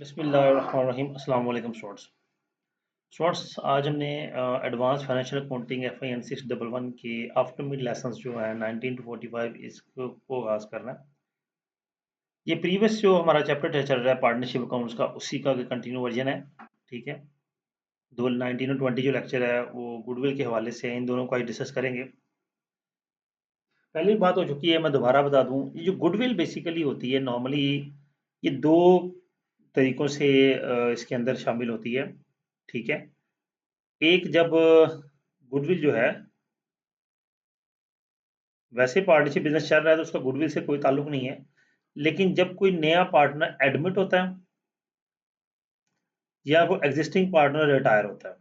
बिस्मिल्लाहिर्रहमानिर्रहीम। अस्सलाम वालेकुम स्टूडेंट्स। आज हमने एडवांस फाइनेंशियल अकाउंटिंग FIN 611 के आफ्टर मिड लेसन्स जो है 19 to 45 इसको आगाज करना है। ये प्रीवियस जो हमारा चैप्टर चल रहा है पार्टनरशिप अकाउंट्स का, उसी का कंटिन्यू वर्जन है। ठीक है, 19 और 20 जो लेक्चर है वो गुडविल के हवाले से इन दोनों को आज डिस्कस करेंगे। पहली बात हो चुकी है, मैं दोबारा बता दूं, ये जो गुडविल बेसिकली होती है नॉर्मली ये दो तरीकों से इसके अंदर शामिल होती है। ठीक है, एक जब गुडविल जो है, वैसे पार्टनरशिप बिजनेस चल रहा है तो उसका गुडविल से कोई ताल्लुक नहीं है, लेकिन जब कोई नया पार्टनर एडमिट होता है या कोई एग्जिस्टिंग पार्टनर रिटायर होता है,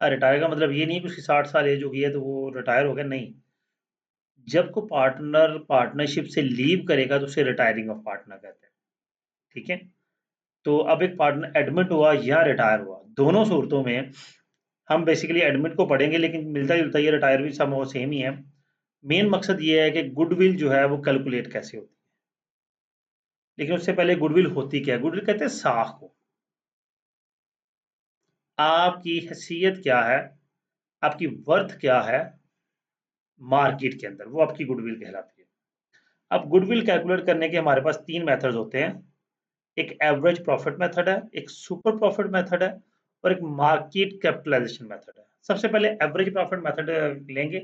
रिटायर का मतलब ये नहीं है कि उसकी 60 साल एज हो गई है तो वो रिटायर हो गया, नहीं। जब कोई पार्टनर पार्टनरशिप से लीव करेगा तो उसे रिटायरिंग ऑफ पार्टनर कहते हैं। ठीक है, तो अब एक पार्टनर एडमिट हुआ या रिटायर हुआ, दोनों सूरतों में हम बेसिकली एडमिट को पढ़ेंगे, लेकिन मिलता जुलता ये रिटायर भी सब सेम ही है। मेन मकसद ये है कि गुडविल जो है वो कैलकुलेट कैसे होती है। लेकिन उससे पहले गुडविल होती क्या है? गुडविल कहते हैं साख को। आपकी हैसियत क्या है, आपकी वर्थ क्या है मार्केट के अंदर, वो आपकी गुडविल कहलाती है। अब गुडविल कैलकुलेट करने के हमारे पास तीन मेथड्स होते हैं। एक एवरेज प्रॉफिट मेथड है, एक सुपर प्रॉफिट मेथड है और एक मार्केट कैपिटलाइजेशन मेथड है। सबसे पहले एवरेज प्रॉफिट मेथड लेंगे।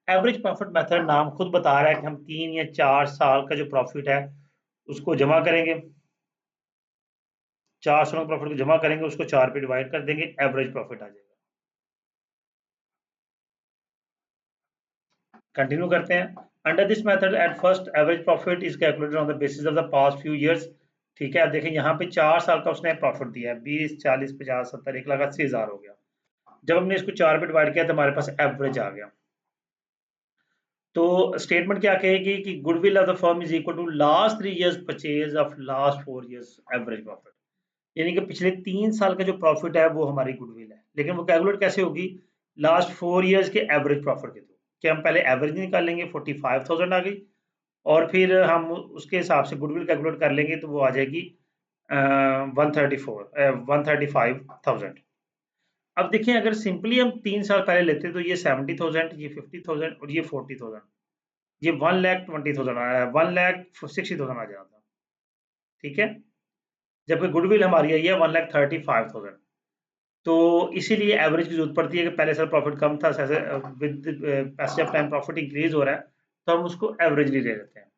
एवरेज प्रॉफिट मेथड नाम खुद बता रहा है कि हम 3 या 4 साल का जो प्रॉफिट है उसको जमा करेंगे। 4 सालों का प्रॉफिट को जमा करेंगे, उसको 4 पे डिवाइड कर देंगे, एवरेज प्रॉफिट आ जाएगा। कंटिन्यू करते हैं। Under this method at first average profit is calculated on the basis of the past few years. ठीक है, आप देखें यहाँ पे 4 साल का उसने प्रॉफिट दिया है, 20, 40, 50, 70, 1,80,000 हो गया। जब हमने इसको 4 पे डिवाइड किया तो हमारे पास एवरेज आ गया। तो स्टेटमेंट क्या कहेगी कि goodwill of the firm is equal to last 3 years purchase of last 4 years average profit. यानी कि पिछले 3 साल का जो प्रॉफिट है वो हमारी गुडविल है, लेकिन वो कैलकुलेट कैसे होगी? लास्ट 4 इयर्स के एवरेज प्रॉफिट के थ्रू। कि हम पहले एवरेज निकाल लेंगे, 45,000 आ गई, और फिर हम उसके हिसाब से गुडविल कैलकुलेट कर लेंगे तो वो आ जाएगी 135,000। अब देखिए, अगर सिंपली हम 3 साल पहले लेते तो ये 70,000, ये 50,000 और ये 40,000, ये 1,20,000 आया है, 1,60,000 आ जाता। ठीक है, जबकि गुडविल हमारी आई है 1,35,000। तो इसीलिए एवरेज की जरूरत पड़ती है कि पहले साल प्रॉफिट कम था, जैसे with passage of time profit increase हो रहा है तो हम उसको एवरेजली ले लेते हैं।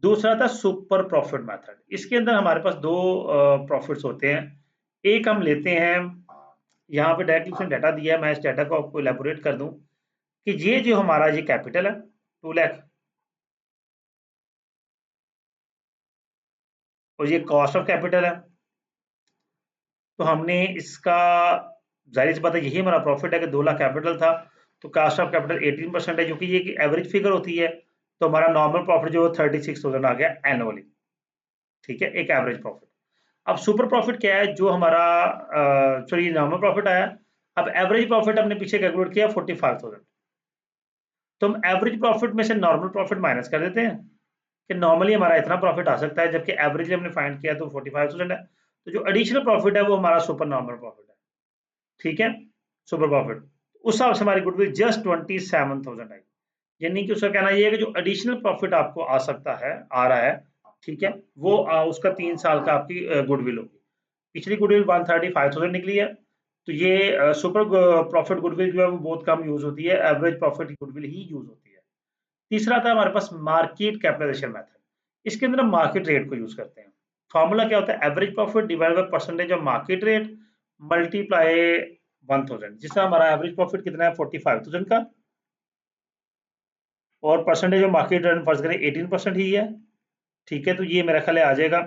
दूसरा था सुपर प्रॉफिट मेथड। इसके अंदर हमारे पास दो प्रॉफिट्स होते हैं। एक हम लेते हैं, यहाँ पे डायरेक्टली उसने डाटा दिया है, मैं इस डाटा को आपको इलेबोरेट कर दूं कि ये जो हमारा ये कैपिटल है 2 लाख, और ये कॉस्ट ऑफ कैपिटल है। तो हमने इसका, जाहिर सी बात है यही हमारा प्रॉफिट है कि 2 लाख कैपिटल था, तो कास्ट ऑफ कैपिटल 18% है, क्योंकि ये एवरेज फिगर होती है। तो हमारा नॉर्मल प्रॉफिट जो 36,000 आ गया एनुअली। ठीक है, एक एवरेज प्रॉफिट। अब सुपर प्रॉफिट क्या है? जो हमारा सॉरी नॉर्मल प्रॉफिट आया, अब एवरेज प्रॉफिट हमने पीछे कैलकुलेट किया 45,000। तो हम एवरेज प्रॉफिट में से नॉर्मल प्रॉफिट माइनस कर देते हैं कि नॉर्मली हमारा इतना प्रॉफिट आ सकता है, जबकि एवरेज हमने फाइंड किया तो 45,000 है। तो जो एडिशनल प्रॉफिट है वो हमारा सुपर नॉर्मल प्रॉफिट है। ठीक है, सुपर प्रॉफिट, उस हिसाब से हमारी गुडविल जस्ट 27,000 आई। यानी कि उसका कहना यह है कि जो एडिशनल प्रॉफिट आपको आ सकता है, आ रहा है, ठीक है, वो उसका 3 साल का आपकी गुडविल होगी। पिछली गुडविल 135,000 निकली है, तो ये सुपर प्रॉफिट गुडविल जो है वो बहुत कम यूज होती है, एवरेज प्रॉफिट गुडविल ही यूज होती है। तीसरा था हमारे पास मार्केट कैपिटलाइजेशन मेथड। इसके अंदर हम मार्केट रेट को यूज करते हैं। फॉर्मूला क्या होता है? Average profit divide by percentage of market rate multiply 1000। जिसका हमारा एवरेज प्रॉफिट कितना है 45,000 का, और परसेंटेज ऑफ मार्केट रेट फर्ज करें 18% ही है। ठीक है, तो ये मेरा ख्याल आ जाएगा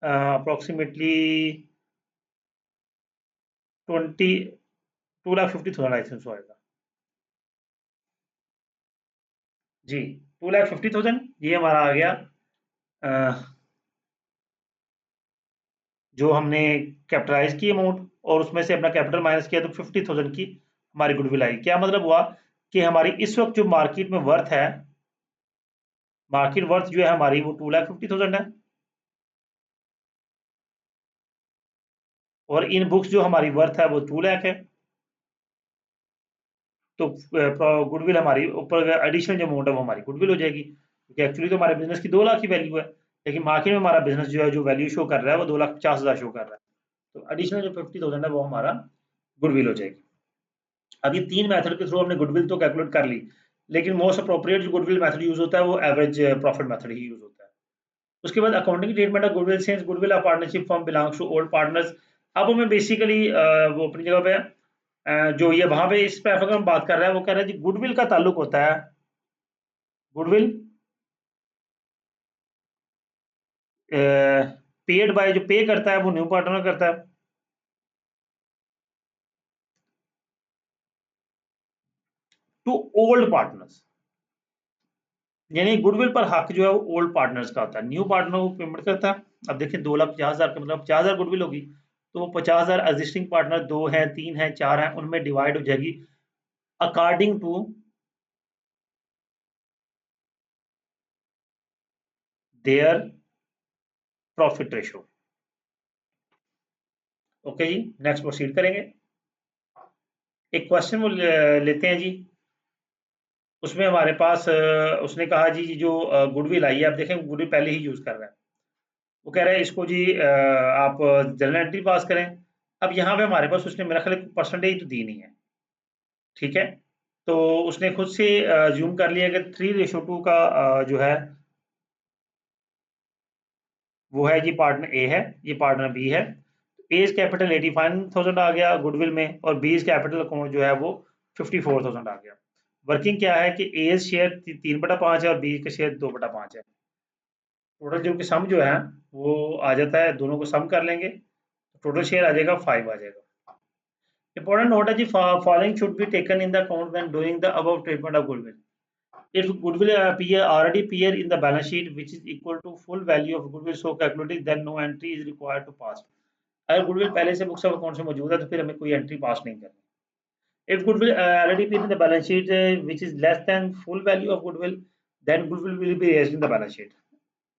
अप्रोक्सीमेटली 2,50,000 आई थिंक सो आएगा जी। 2,50,000 ये हमारा आ गया, जो हमने कैपिटलाइज की अमाउंट और उसमें से अपना कैपिटल माइनस किया तो 50,000 की हमारी गुडविल आई। क्या मतलब हुआ कि हमारी इस वक्त जो मार्केट में वर्थ है, मार्केट वर्थ जो है हमारी वो 2,50,000 है। और इन बुक्स जो हमारी वर्थ है वो 2 लाख है। तो गुडविल हमारी ऊपर एडिशनल जो अमाउंट है वो हमारी गुडविल हो जाएगी, क्योंकि एक्चुअली तो हमारे बिजनेस की 2 लाख की वैल्यू है, लेकिन मार्केट में हमारा बिजनेस जो है जो वैल्यू शो कर रहा है वो 2,50,000 शो कर रहा है। तो एडिशनल जो 50,000 है वो हमारा गुडविल हो जाएगी। अब ये 3 मेथड के थ्रू हमने गुडविल तो कैलकुलेट कर ली, लेकिन मोस्ट अप्रोप्रिएट जो गुडविल मेथड यूज होता है वो एवरेज प्रॉफिट मेथड ही यूज होता है। उसके बाद accounting treatment of goodwill since goodwill of partnership firm belongs to old partners. अब हमें बेसिकली वो अपनी जगह पे जो ये वहां पे इस पे हम बात कर रहे हैं वो कह रहे हैं जी गुडविल का ताल्लुक होता है, गुडविल पेड बाय, जो पे करता है वो न्यू पार्टनर करता है, टू ओल्ड पार्टनर्स। यानी गुडविल पर हक जो है वो ओल्ड पार्टनर्स का होता है, न्यू पार्टनर वो पेमेंट करता है। अब देखिए 2,50,000 का मतलब 50,000 गुडविल होगी, तो वो 50,000 एग्जिस्टिंग पार्टनर 2 हैं, 3 हैं, 4 हैं, उनमें डिवाइड हो जाएगी according to their profit ratio. Okay जी, नेक्स्ट प्रोसीड करेंगे। एक क्वेश्चन वो लेते हैं जी। उसमें हमारे पास उसने कहा जी जो गुडविल आई है, आप देखें गुडविल पहले ही यूज कर रहा है। वो कह रहा है इसको जी आप जनरल एंट्री पास करें। अब यहाँ पे हमारे पास उसने मेरा ख्याल परसेंटेज तो दी नहीं है, ठीक है। तो उसने खुद से ज्यूम कर लिया कि 3:2 का जो है वो है जी पार्टनर ए है, ये पार्टनर बी है। एज कैपिटल 85,000 आ गया गुडविल में, और बीज कैपिटल अकाउंट जो है वो 54,000 आ गया। वर्किंग क्या है कि एज शेयर 3/5 है और बी का शेयर 2/5 है। टोटल जो कि सम जो है वो आ जाता है, दोनों को सम कर लेंगे, टोटल शेयर आ जाएगा 5 आ जाएगा। इंपॉर्टेंट नोट है जी, following should be taken in the account when doing the above treatment of goodwill. If goodwill appear in the balance sheet which is equal to full value of goodwill so calculated, then no entry is required to pass. अगर goodwill पहले से books of account में मौजूद है तो फिर हमें कोई एंट्री पास नहीं करनी। If goodwill already appear in the balance sheet which is less than full value of goodwill, then goodwill will be raised in the balance sheet.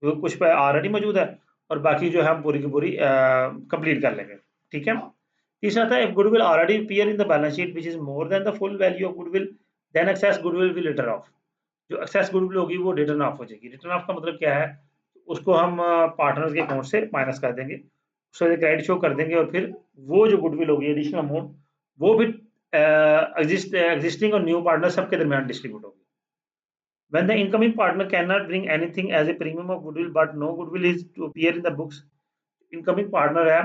तो कुछ पे ऑलरेडी मौजूद है और बाकी जो है हम पूरी की पूरी कंप्लीट कर लेंगे, ठीक है। तीसरा था if goodwill already appear in the balance sheet which is more than the full value of goodwill, then excess goodwill will later off। जो एक्सेस गुडविल होगी वो रिटर्न ऑफ हो जाएगी। रिटर्न ऑफ का मतलब क्या है, उसको हम पार्टनर्स के अकाउंट से माइनस कर देंगे, उसको क्रेडिट शो कर देंगे, और फिर वो जो गुडविल होगी एडिशनल अमाउंट वो भी एग्जिस्टिंग और न्यू पार्टनर सबके दरमियान डिस्ट्रीब्यूट होगी। When the incoming partner cannot bring anything as a premium of goodwill but no goodwill is to appear in the books, incoming partner है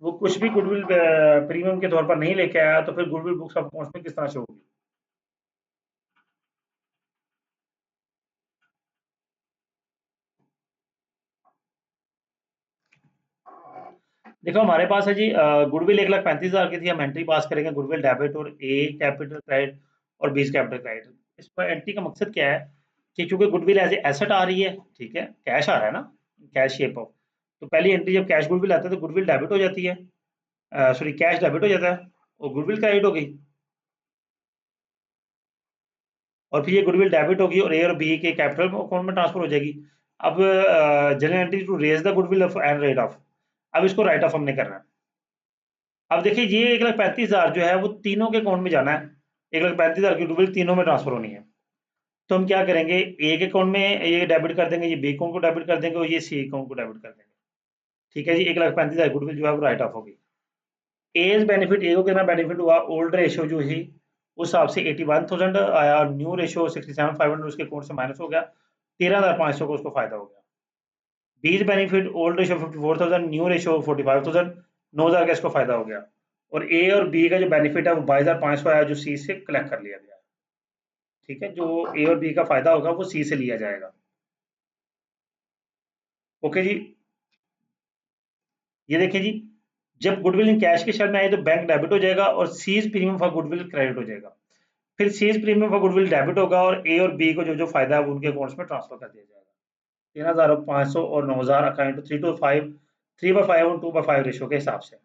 वो कुछ भी गुडविल प्रीमियम के तौर पर नहीं लेके आया, तो फिर गुडविल बुक्स ऑफ अकाउंट्स में किस तरह शो होगी। देखो हमारे पास है जी गुडविल 1,35,000 की थी, हम एंट्री पास करेंगे गुडविल डेबिट और ए कैपिटल क्रेडिट और बीस कैपिटल क्रेडिट। इस पर एंट्री का मकसद क्या है कि चूंकि गुडविल एज ए एसेट आ रही है, ठीक है, कैश आ रहा है ना, कैश शेप ऑफ, तो पहली एंट्री जब कैश गुडविल आता है तो गुडविल डेबिट हो जाती है, सॉरी कैश डेबिट हो जाता है और गुडविल क्रेडिट हो गई। और फिर ये गुडविल डेबिट होगी और ए और बी के कैपिटल अकाउंट में ट्रांसफर हो जाएगी। अब general entry to raise the goodwill and write off, अब इसको राइट ऑफ हमने करना है। अब देखिए ये 1,35,000 जो है वो तीनों के अकाउंट में जाना है, 1,35,000 की गुडविल तीनों में ट्रांसफर होनी है। तो हम क्या करेंगे, ए के अकाउंट में ये डेबिट कर देंगे, ये बी अकाउंट को डेबिट कर देंगे और ये सी अकाउंट को डेबिट कर देंगे, ठीक है जी। 1,35,000 गुडविल जो है वो राइट ऑफ होगी। एज बेनिफिट, ए को कितना बेनिफिट हुआ, ओल्ड रेशियो जो ही उस हिसाब से 81,000 आया, न्यू रेशियो 67,500 उसके अकाउंट से माइनस हो गया, 13,500 को उसको फायदा हो गया। बीज benefit old ratio 54,000, new ratio 45,000, 9,000 का इसको फायदा हो गया। और ए और बी का जो बेनिफिट है वो 22,500 आया जो सी से कलेक्ट कर लिया गया, ठीक है। जो ए और बी का फायदा होगा वो सी से लिया जाएगा। ओके जी, ये देखिए जी, जब गुडविल इन कैश के शेयर में आए तो बैंक डेबिट हो जाएगा और सीज प्रीमियम फॉर गुडविल क्रेडिट हो जाएगा। फिर सीज प्रीमियम फॉर गुडविल डेबिट होगा और ए और बी को जो जो फायदा है वो उनके अकाउंट्स में ट्रांसफर कर दिया जाएगा। 13,500 और 9,000 अकाउंट 3/5, 3/5 और 2/5 रेशो के हिसाब से।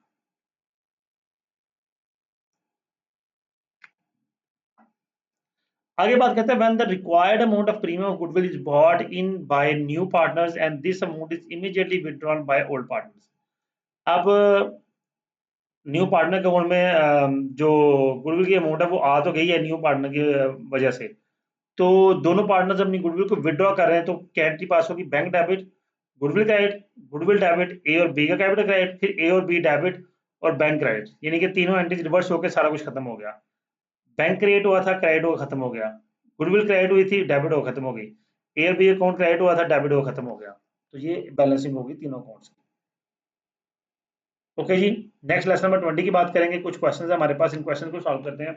आगे बात करते हैं when the required amount of premium of goodwill is bought in by new partners and this amount is immediately withdrawn by old partners. अब न्यू पार्टनर के अकाउंट में जो गुडविल की अमाउंट है वो आ तो गई है न्यू पार्टनर की वजह से। तो दोनों पार्टनर्स अपनी गुडविल को विड्रॉ कर रहे हैं, तो क्या एंट्री पास होगी? Bank debit, goodwill credit, goodwill debit, A और बी का कैपिटल क्रेडिट, फिर ए और बी डेबिट और बैंक क्रेडिट, यानी कि तीनों एंट्रीज रिवर्स होकर सारा कुछ खत्म हो गया। बैंक क्रिएट हुआ था, क्रेडिट होकर खत्म हो गया। गुडविल क्रेडिट हुई थी, डेबिट होकर खत्म हो गई। ए और बी अकाउंट क्रेडिट हुआ था, डेबिट होकर खत्म हो गया। तो ये बैलेंसिंग होगी तीनों अकाउंट्स की। ओके जी। नेक्स्ट लेसन नंबर 20 की बात करेंगे। कुछ क्वेश्चन है हमारे पास, इन क्वेश्चन को सॉल्व करते हैं।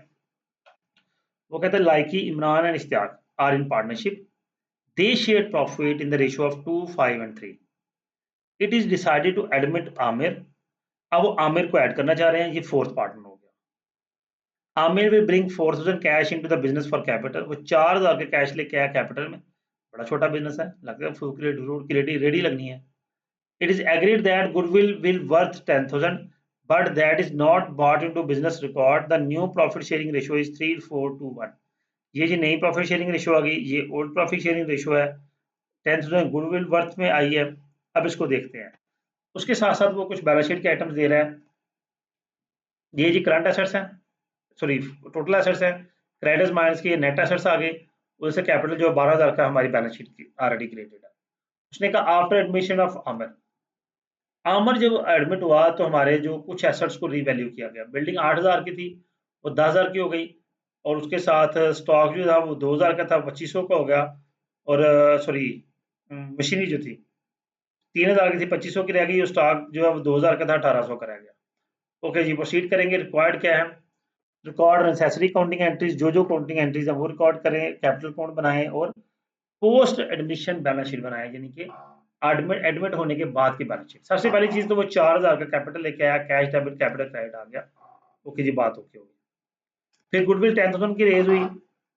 वो कहते हैं लाइकी, Imran and Ishtiaq are in partnership. They shared profit in the ratio of 2, 5 and 3. It is decided to admit Aamir. अब वो आमिर को ऐड करना चाह रहे हैं, ये फोर्थ पार्टनर हो गया। Aamir will bring 4000 cash into the business for capital. वो 4000 के कैश लेके आया कैपिटल में। बड़ा छोटा बिजनेस है, लगता है फूक के रोड की रेडी लगनी है। It is agreed that goodwill will worth 10,000 but that is not bought into business record. The new profit sharing ratio is 3:4:1। ये जी नई प्रॉफिट शेयरिंग रेशियो आ गई, ये ओल्ड प्रॉफिट शेयरिंग रेशियो है। 10,000 गुडविल वर्थ में आई है। अब इसको देखते हैं। उसके साथ साथ वो कुछ बैलेंस शीट के आइटम्स दे रहा है। ये जी करंट एसेट्स हैं, सॉरी टोटल एसेट्स हैं। क्रेडिटर्स माइनस के नेट एसेट्स आ गए। उससे कैपिटल जो 12,000 का हमारी बैलेंस शीट की ऑलरेडी क्रिएटेड है। उसने कहा after admission of Aamir. Aamir जब एडमिट हुआ तो हमारे जो कुछ एसेट्स को रीवैल्यू किया गया। बिल्डिंग 8,000 की थी, वो 10,000 की हो गई। और उसके साथ स्टॉक जो था वो 2,000 का था, 2,500 का हो गया। और सॉरी मशीनरी जो थी 3,000 की थी, 2,500 की रह गई। स्टॉक जो है वो 2,000 का था, 1,800 का रह गया। ओके जी, प्रोसीड करेंगे। रिक्वायर्ड क्या है? रिकॉर्ड नेसेसरी काउंटिंग एंट्रीज, जो काउंटिंग एंट्रीज है वो रिकॉर्ड करें, कैपिटल अकाउंट बनाएं और पोस्ट एडमिशन बैलेंस शीट बनाएं, यानी कि एडमिट होने के बाद की बैलेंस शीट। सबसे पहली चीज तो वो 4,000 का कैपिटल लेके आया, कैश डेबिट कैपिटल क्रेडिट आ गया। ओके जी, बात ओके होगी। फिर गुडविल 10,000 की रेज हुई।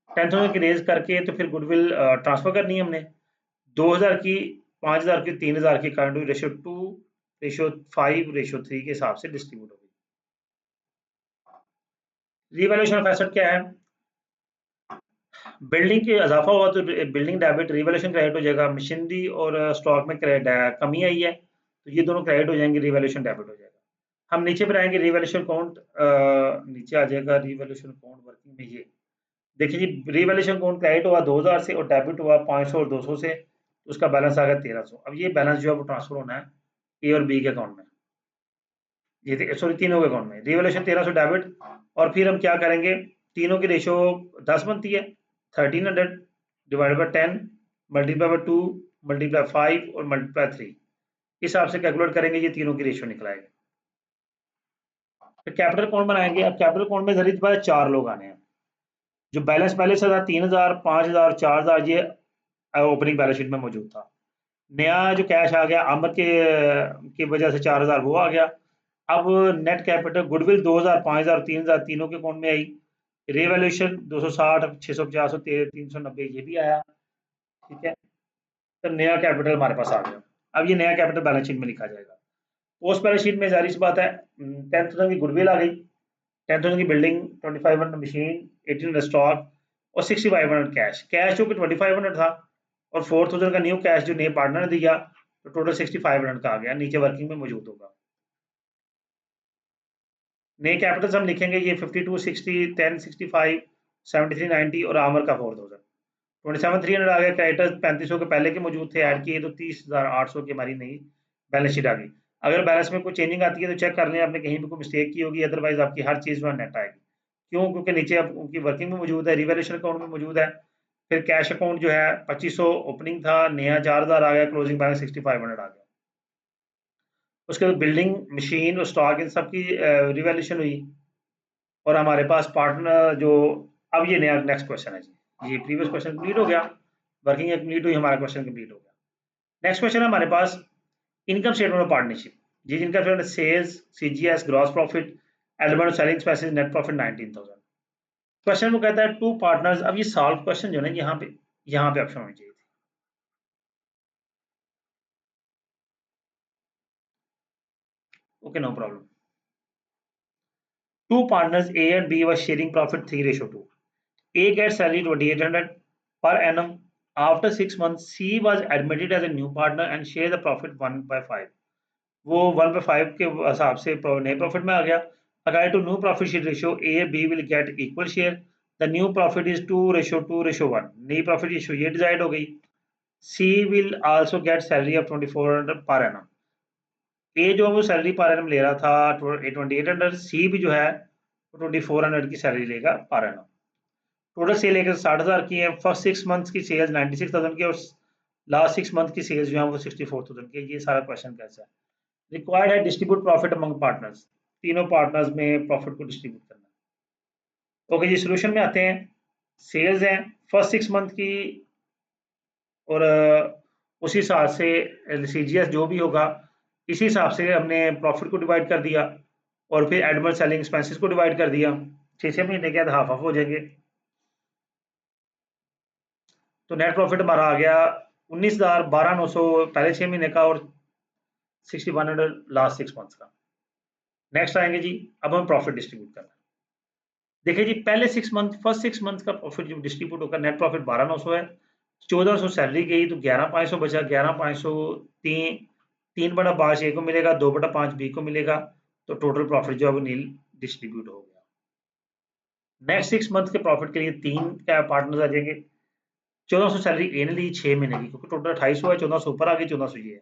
10,000 की रेज करके तो फिर गुडविल ट्रांसफर करनी है हमने। 2,000 की, 5,000 की, 3,000 की करंट हुई रेशियो 2, रेशियो 5, रेशियो 3 के हिसाब से डिस्ट्रीब्यूट होगी। रिवैल्यूएशन ऑफ एसेट क्या है? बिल्डिंग के इजाफा हुआ तो बिल्डिंग डेबिट, रिवैल्यूएशन क्रेडिट हो जाएगा। मशीनरी और स्टॉक में क्रेडिट कमी आई है, तो ये दोनों क्रेडिट हो जाएंगे, रिवैल्यूएशन डेबिट हो जाएगा। हम नीचे पर आएंगे, रिवैल्यूएशन अकाउंट नीचे आ जाएगा। रिवैल्यूएशन अकाउंट वर्किंग में ये देखिए जी, रिवैल्यूएशन अकाउंट क्रेडिट हुआ 2,000 से और डेबिट हुआ 500 और 200 से, तो उसका बैलेंस आ गया 1,300। अब ये बैलेंस जो है वो ट्रांसफर होना है ए और बी के अकाउंट में, ये सॉरी तीनों के अकाउंट में। रिवैल्यूएशन 1,300 डेबिट, और फिर हम क्या करेंगे? तीनों की रेशियो 10 बनती है। 1,300 divided by 10 multiply by 2 multiply 5 और मल्टीप्लाई 3, इस हिसाब से कैलकुलेट करेंगे, ये तीनों की रेशियो निकल आएगी। फिर कैपिटल अकाउंट बनाएंगे। अब कैपिटल अकाउंट में जरिए बात 4 लोग आने हैं। जो बैलेंस पहले से था 3,000, 5,000, 4,000, ये ओपनिंग बैलेंस शीट में मौजूद था। नया जो कैश आ गया आमद के की वजह से 4,000 वो आ गया। अब नेट कैपिटल गुडविल 2,000, 5,000, 3,000 तीनों के अकाउंट में आई। रिवैल्यूएशन 260, 650, 390 ये भी आया। ठीक है, तो नया कैपिटल हमारे पास आ गया। अब ये नया कैपिटल बैलेंस शीट में लिखा जाएगा। पोस्ट बैलेंस शीट में जारी सी बात है, 10,000 की गुडविल आ गई, 10,000 की बिल्डिंग, 2,500 मशीन, 1,800 स्टॉक और 6,500 कैश। कैश जो कि 2,500 था और 4,000 का न्यू कैश जो नए पार्टनर ने दिया, तो टोटल 6,500 का आ गया, नीचे वर्किंग में मौजूद होगा। नए कैपिटल्स हम लिखेंगे, ये 52, 60, 10, 65, 73, 90 और आमर का 4,000। 27,300 आ गया। क्रेडिटर्स 3,500 के पहले के मौजूद थे, ऐड किए तो 30,800 की हमारी नई बैलेंस शीट आ गई। अगर बैलेंस में कोई चेंजिंग आती है तो चेक कर लें, आपने कहीं भी कोई मिस्टेक की होगी, अदरवाइज आपकी हर चीज़ वहाँ नेट आएगी। क्यों? क्योंकि नीचे अब उनकी वर्किंग में मौजूद है, रिवैल्यूएशन अकाउंट में मौजूद है। फिर कैश अकाउंट जो है 2,500 ओपनिंग था, नया 4,000 आ गया, क्लोजिंग बैलेंस 6,500 आ गया। उसके बाद बिल्डिंग, मशीन और स्टॉक इन सब की रिवैल्यूएशन हुई। और हमारे पास पार्टनर जो, अब ये नया नेक्स्ट क्वेश्चन है जी, ये प्रीवियस क्वेश्चन कंप्लीट हो गया, वर्किंग कंप्लीट हुई, हमारा क्वेश्चन कंप्लीट हो गया। नेक्स्ट क्वेश्चन है हमारे पास, इनकम स्टेटमेंट ऑफ पार्टनरशिप। जी, income statement sales, CGS, gross profit, element selling expenses, net profit 19,000। Question वो कहता है टू पार्टनर्स। अब ये सॉल्व क्वेश्चन जो है ना, यहाँ पे ऑप्शन होनी चाहिए थी। Okay, no problem. Two partners A and B were sharing profit 3:2। A gets salary 2,800 per annum. After 6 months, C was admitted as a new partner and share the profit 1/5. वो 1/5 के हिसाब से नए प्रॉफिट में आ गया। According to new profit share ratio A B will get equal share, the new profit is 2:2:1, नई profit ratio ये डिसाइड हो गई। C will also get salary of 2400 per annum, ए जो वो सैलरी पर एनम ले रहा था 2800, सी भी जो है 2400 की सैलरी लेगा पर एनम। टोटल सेल एक 60,000 की है, फर्स्ट 6 मंथ्स की सेल्स 96,000 की और लास्ट 6 मंथ की सेल्स जो है वो 64,000 की। ये सारा क्वेश्चन कैसा है। रिक्वायर्ड है डिस्ट्रीब्यूट प्रॉफिट अमंग पार्टनर्स, तीनों पार्टनर्स में प्रॉफिट को डिस्ट्रीब्यूट करना। ओके जी, सोल्यूशन में आते हैं। सेल्स हैं फर्स्ट 6 मंथ की और उसी हिसाब से सीजीएस जो भी होगा इसी हिसाब से हमने प्रॉफिट को डिवाइड कर दिया और फिर एडमल सेलिंग एक्सपेंसेस को डिवाइड कर दिया। 6 महीने के बाद हाफ हाफ हो जाएंगे। तो नेट प्रॉफिट हमारा आ गया 19,12,900 पहले 6 महीने का और 6,100 लास्ट 6 मंथ्स का। नेक्स्ट आएंगे जी, अब हम प्रॉफिट डिस्ट्रीब्यूट करना है। देखिए जी, पहले 6 मंथ फर्स्ट 6 मंथ का प्रॉफिट जो डिस्ट्रीब्यूट होगा, नेट प्रॉफिट 12,900 है, 1,400 सैलरी गई तो 11,500 बचा, 11,500 3/5 ए को मिलेगा, 2/5 बी को मिलेगा, तो टोटल प्रॉफिट जो है वो नील डिस्ट्रीब्यूट हो गया। नेक्स्ट 6 मंथ के प्रॉफिट के लिए 3 क्या पार्टनर्स आ जाएंगे। 1,400 सैलरी ए ने ली 6 महीने की, क्योंकि टोटल 2,250 है, 1,400 ऊपर आ गई, 1,400 ये है।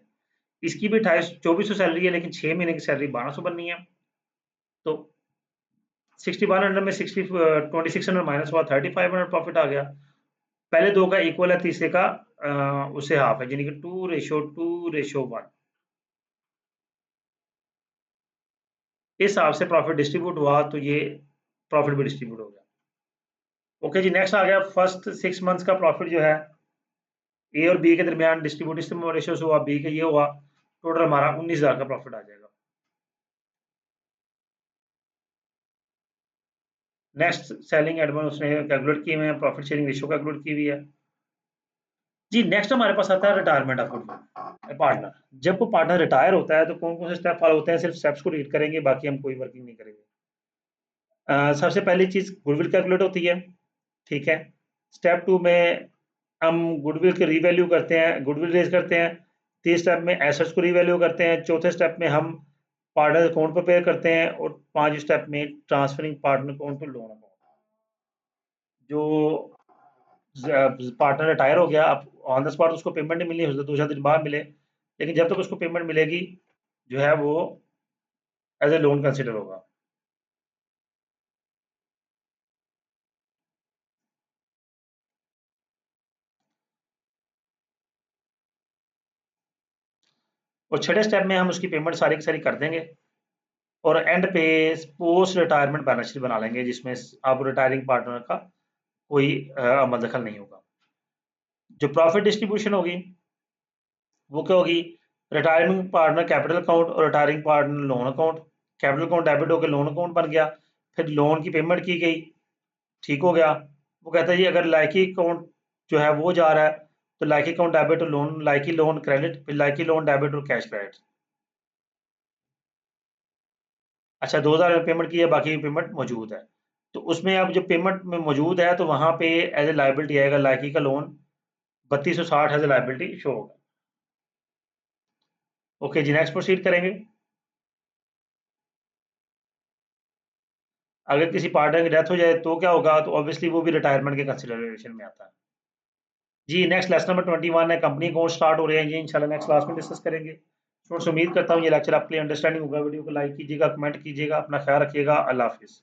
इसकी भी 2,250 सैलरी है, लेकिन 6 महीने की सैलरी 1,200 बननी है। तो 6,100 में 2,600 माइनस हुआ, 3,500 प्रॉफिट आ गया। पहले दो का इक्वल है, तीसरे का उससे हाफ है, यानी कि 2:2:1। इस हिसाब से प्रॉफिट डिस्ट्रीब्यूट हुआ, तो ये प्रॉफिट भी डिस्ट्रीब्यूट हो गया। ओके जी, नेक्स्ट आ गया फर्स्ट 6 मंथ्स का प्रॉफिट जो है ए और बी के दरमियान डिस्ट्रीब्यूटिव रेशियो हुआ, बी का ये हुआ, टोटल हमारा 19,000 का प्रॉफिट आ जाएगा। नेक्स्ट सेलिंग एडवांस उसने कैलकुलेट किए हुए हैं, प्रॉफिट शेयरिंग रेशियो कैलकुलेट की हुई है जी। नेक्स्ट हमारे पास आता है रिटायरमेंट ऑफ गुडविल पार्टनर। जब वो पार्टनर रिटायर होता है तो कौन कौन से स्टेप फॉलो होते हैं, सिर्फ स्टेप्स को रीड करेंगे, बाकी हम कोई वर्किंग नहीं करेंगे। सबसे पहली चीज गुडविल कैलकुलेट होती है, ठीक है। स्टेप 2 में हम गुडविल के रीवैल्यू करते हैं, गुडविल रेज करते हैं। तीसरे स्टेप में एसेट्स को रीवैल्यू करते हैं। चौथे स्टेप में हम पार्टनर अकाउंट प्रिपेयर करते हैं और 5 स्टेप में transferring partner account to loan account. जो पार्टनर रिटायर हो गया, अब ऑन द स्पॉट उसको पेमेंट नहीं मिली, उसको 2-4 दिन बाद मिले, लेकिन जब तक उसको पेमेंट मिलेगी जो है वो एज ए लोन कंसिडर होगा। और छठे स्टेप में हम उसकी पेमेंट सारी की सारी कर देंगे और एंड पे पोस्ट रिटायरमेंट बैलेंस शीट बना लेंगे, जिसमें अब रिटायरिंग पार्टनर का कोई अमल दखल नहीं होगा। जो प्रॉफिट डिस्ट्रीब्यूशन होगी वो क्या होगी, रिटायरिंग पार्टनर कैपिटल अकाउंट और retiring partner loan account. Capital account debit होकर लोन अकाउंट बन गया, फिर लोन की पेमेंट की गई, ठीक हो गया। वो कहता है जी अगर लाइकी अकाउंट जो है वो जा रहा है तो लाइकी अकाउंट डेबिट और लोन, लाइकी लोन क्रेडिट, फिर लाइकी लोन डेबिट और कैश क्रेडिट। अच्छा, 2,000 में पेमेंट की है, बाकी पेमेंट मौजूद है, तो उसमें अब जो पेमेंट में मौजूद है तो वहां पे एज ए लाइबिलिटी आएगा लाइकी का loan 3,260 as a liability show होगा। ओके जी, नेक्स्ट प्रोसीड करेंगे। अगर किसी पार्टनर की डेथ हो जाए तो क्या होगा, तो ऑब्वियसली वो भी रिटायरमेंट के कंसिडरेशन में आता है जी। नेक्स्ट लेसन नंबर 21 है, कंपनी अकाउंट स्टार्ट हो रहे हैं जी, इंशाल्लाह नेक्स्ट क्लास में डिस्कस करेंगे। स्टूडेंट्स, उम्मीद करता हूँ ये लेक्चर आपके लिए अंडरस्टैंडिंग होगा। वीडियो को लाइक कीजिएगा, कमेंट कीजिएगा, अपना ख्याल रखिएगा। अल्लाह हाफिज़।